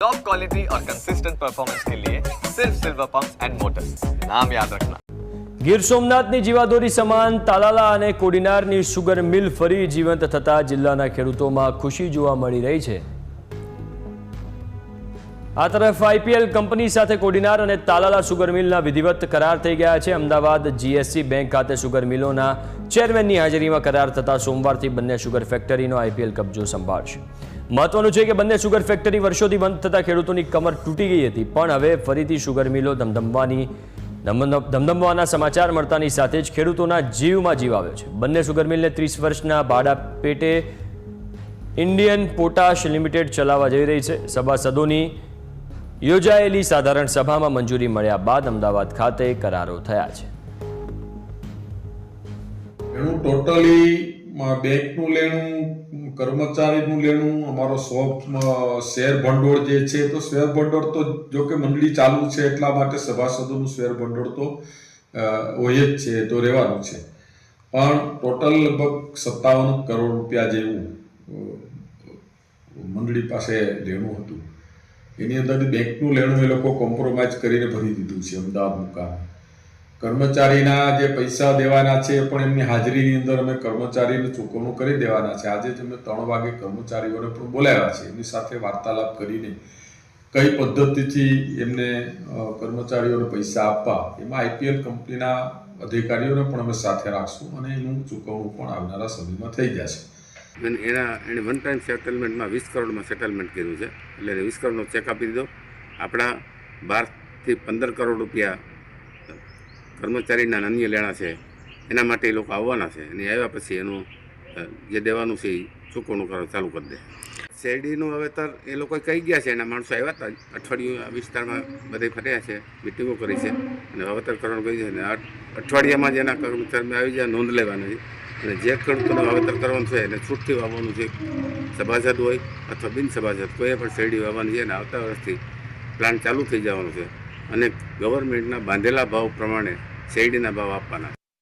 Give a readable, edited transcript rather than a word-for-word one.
Top quality और consistent performance के लिए सिर्फ सिल्वर पंप्स एंड मोटर्स, नाम याद रखना। ગીર સોમનાથની જીવાદોરી સમાન તાલાલા અને કોડીનારની સુગર મિલ ફરી જીવંત થતા જિલ્લાના ખેડૂતોમાં ખુશી જોવા મળી રહી છે। આ તરફ આઈપીએલ કંપની સાથે કોડીનાર અને તાલાલા સુગર મિલના વિધિવત કરાર થઈ ગયા છે। અમદાવાદ જીએસસી બેંક ખાતે સુગર મિલોના ચેરમેનની હાજરીમાં કરાર થતા સોમવારથી બંને સુગર ફેક્ટરીનો આઈપીએલ કબજો સંભાળશે। મહત્વનું છે કે બંને સુગર ફેક્ટરી વર્ષોથી બંધ થતા ખેડૂતોની કમર તૂટી ગઈ હતી, પણ હવે ફરીથી સુગર મિલો ધમધમવાના સમાચાર મળતાની સાથે જ ખેડૂતોના જીવમાં જીવ આવ્યો છે। બંને સુગર મિલને 30 વર્ષના ભાડા પેટે ઇન્ડિયન પોટાશ લિમિટેડ ચલાવવા જઈ રહી છે। સભાસદોની યોજાયેલી સાધારણ સભામાં મંજૂરી મળ્યા બાદ અમદાવાદ ખાતે કરારો થયા છે। એનું ટોટલી બેંકનું લેણું, કર્મચારીનું લેણું, અમારો શેર ભંડોળ જે છે, તો શેર ભંડોળ તો જો કે મંડળી ચાલુ છે એટલા માટે સભાસદોનું શેર ભંડોળ તો હોય જ છે, તો રહેવાનું છે, પણ ટોટલ લગભગ 57 કરોડ રૂપિયા જેવું મંડળી પાસે લેણું હતું। એની અંદર બેંકનું લેણું એ લોકો કોમ્પ્રોમાઇઝ કરીને ભરી દીધું છે અમદાવાદ મુકામ। કર્મચારીના જે પૈસા દેવાના છે પણ એમની હાજરીની અંદર અમે કર્મચારીને ચૂકવણું કરી દેવાના છે। આજે જ અમે 3 વાગે કર્મચારીઓને પણ બોલાવ્યા છે, એમની સાથે વાર્તાલાપ કરીને કઈ પદ્ધતિથી એમને કર્મચારીઓને પૈસા આપવા, એમાં આઈપીએલ કંપનીના અધિકારીઓને પણ અમે સાથે રાખશું અને એનું ચૂકવણું પણ આવનારા સમયમાં થઈ જશે। એને વન ટાઈમ સેટલમેન્ટમાં 20 કરોડમાં સેટલમેન્ટ કર્યું છે, એટલે 20 કરોડનો ચેક આપી દીધો। આપણા 12 થી 15 કરોડ રૂપિયા કર્મચારીના અન્ય લેણા છે, એના માટે એ લોકો આવવાના છે, અને આવ્યા પછી એનું જે દેવાનું છે એ ચૂકવણું કરવા ચાલુ કરી દે। શેરડીનું વાવેતર એ લોકો કહી ગયા છે, એના માણસો આવ્યા હતા, અઠવાડિયું વિસ્તારમાં બધે ફર્યા છે, મિટિંગો કરી છે અને વાવેતર કરવાનું કહી છે, અને અઠવાડિયામાં જ એના કર્મચારીમાં આવી જાય, નોંધ લેવાની છે, અને જે ખેડૂતોને વાવેતર કરવાનું છે એને છૂટથી વાવવાનું છે। સભાસદ હોય અથવા બિન સભાસદ કોઈએ પણ શેરડી વાવવાની છે, અને આવતા વર્ષથી પ્લાન્ટ ચાલુ થઈ જવાનો છે, અને ગવર્મેન્ટના બાંધેલા ભાવ પ્રમાણે શેરડીના ભાવ આપવાના